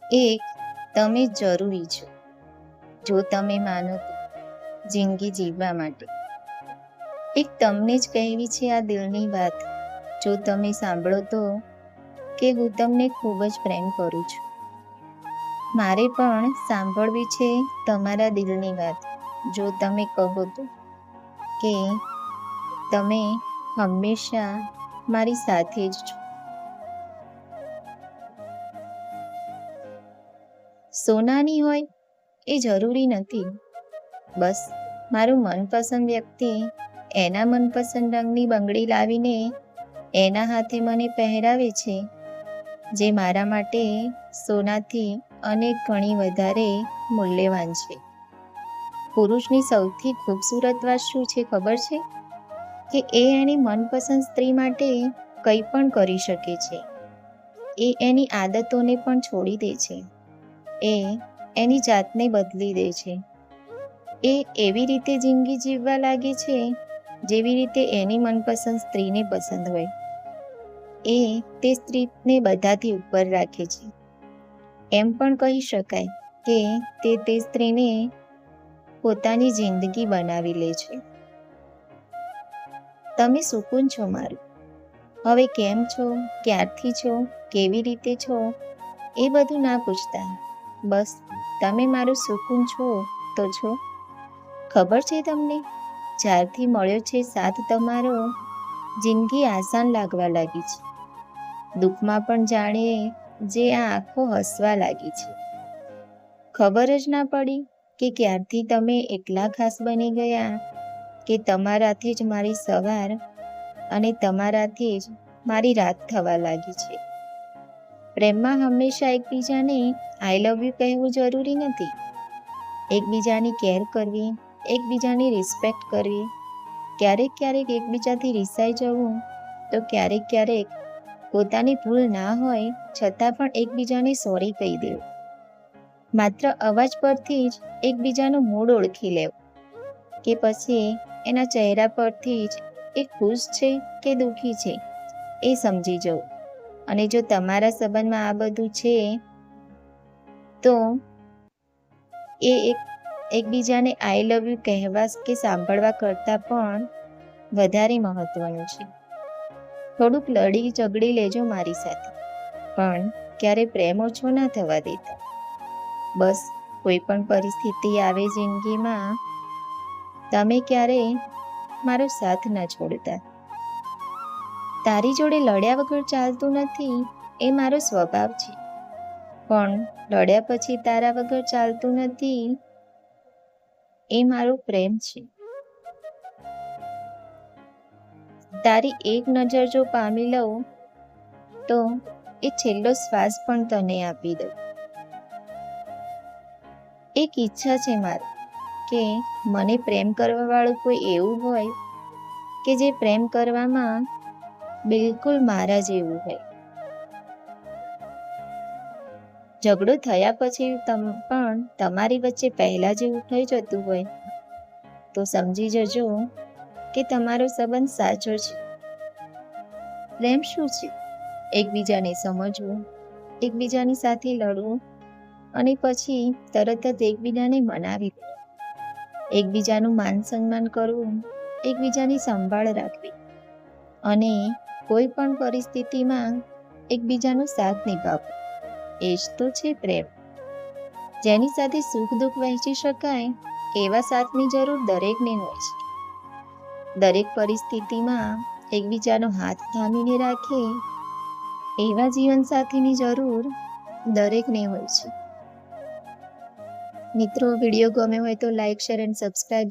એક, તમે જરૂરી છો. જો તમે માનો તો જિંદગી જીવવા માટે. એક તમને જ કહેવી છે આ દિલની વાત. જો તમે સાંભળો તો કે હું તમને ખૂબ જ પ્રેમ કરું છું. મારે પણ સાંભળવી છે તમારા દિલની વાત. જો તમે કહો તો કે તમે હંમેશા મારી સાથે જ છો. સોનાની હોય એ જરૂરી નથી. બસ મારું મનપસંદ વ્યક્તિ એના મનપસંદ રંગની બંગડી લાવીને એના હાથે મને પહેરાવે છે, જે મારા માટે સોનાથી અનેક ગણી વધારે મૂલ્યવાન છે. પુરુષની સૌથી ખૂબસૂરત વાત શું છે ખબર છે? કે એ એની મનપસંદ સ્ત્રી માટે કંઈ પણ કરી શકે છે. એ એની આદતોને પણ છોડી દે છે. એ એની જાતને બદલી દે છે. એ એવી રીતે જિંદગી જીવવા લાગે છે જેવી રીતે એની મનપસંદ સ્ત્રીને પસંદ હોય. એ તે સ્ત્રીને બધાથી ઉપર રાખે છે. એમ પણ કહી શકાય કે તે સ્ત્રીને પોતાની જિંદગી બનાવી લે છે. તમે સુકૂન છો મારું. હવે કેમ છો, ક્યારથી છો, કેવી રીતે છો, એ બધું ના પૂછતા. બસ તમે મારું સુકૂન છો તો છો. ખબર છે તમને, જ્યારથી મળ્યો છે સાથ તમારો, જિંદગી આસાન લાગવા લાગી છે. દુઃખમાં પણ જાણે જે આ આંખો હસવા લાગી છે. ખબર જ ના પડી કે ક્યારથી તમે એટલા ખાસ બની ગયા કે તમારાથી જ મારી સવાર અને તમારાથી જ મારી રાત થવા લાગી છે. પ્રેમમાં હંમેશા એકબીજાને આઈ લવ યુ કહેવું જરૂરી નથી. એકબીજાની કેર કરવી, એકબીજાની રિસ્પેક્ટ કરવી, ક્યારેક એકબીજાથી રિસાઈ જવું, તો ક્યારેક પોતાની ભૂલ ના હોય છતાં પણ એકબીજાને સોરી કહી દેવું. માત્ર અવાજ પરથી જ એકબીજાનું મૂડ ઓળખી લેવું, કે પછી એના ચહેરા પરથી જ એ ખુશ છે કે દુઃખી છે એ સમજી જવું. અને જો તમારા સંબંધમાં આ બધું છે તો એ એકબીજાને આઈ લવ યુ કહેવા કે સાંભળવા કરતાં પણ વધારે મહત્વનું છે. થોડુંક લડી ઝઘડી લેજો મારી સાથે, પણ ક્યારે પ્રેમ ઓછો ના થવા દેતા. બસ કોઈ પણ પરિસ્થિતિ આવે જિંદગીમાં, તમે ક્યારે મારો સાથ ના છોડતા. તારી જોડે લડ્યા વગર ચાલતું નથી એ મારો સ્વભાવ છે, પણ લડ્યા પછી તારા વગર ચાલતું નથી એ મારો પ્રેમ છે. તારી એક નજર જો પામી લઉં તો એ છેલ્લો શ્વાસ પણ તને આપી દઉં. એક ઈચ્છા છે મારી કે મને પ્રેમ કરવા વાળું કોઈ એવું હોય કે જે પ્રેમ કરવામાં બિલકુલ મારા જેવું હોય. ઝઘડો થયા પછી પણ તમારી વચ્ચે પહેલા જેવું થઈ જતું હોય તો સમજી જજો કે તમારો સંબંધ સાચો છે. પ્રેમ શું છે? એકબીજાને સમજવું, એકબીજાની સાથે લડવું અને પછી તરત જ એકબીજાને મનાવી દેવું, એકબીજાનું માન સન્માન કરવું, એકબીજાની સંભાળ રાખવી અને કોઈ પણ પરિસ્થિતિમાં એકબીજાનો સાથ નિભાવવો. એ જ તો છે પ્રેમ. જેની સાથે સુખ દુઃખ વહેંચી શકાય એવા સાથની જરૂર દરેકને હોય છે. દરેક પરિસ્થિતિમાં એકબીજાનો હાથ થામીને રાખે એવા જીવનસાથીની જરૂર દરેકને હોય છે. મિત્રો, વિડીયો ગમ્યો હોય તો લાઈક, શેર એન્ડ સબસ્ક્રાઇબ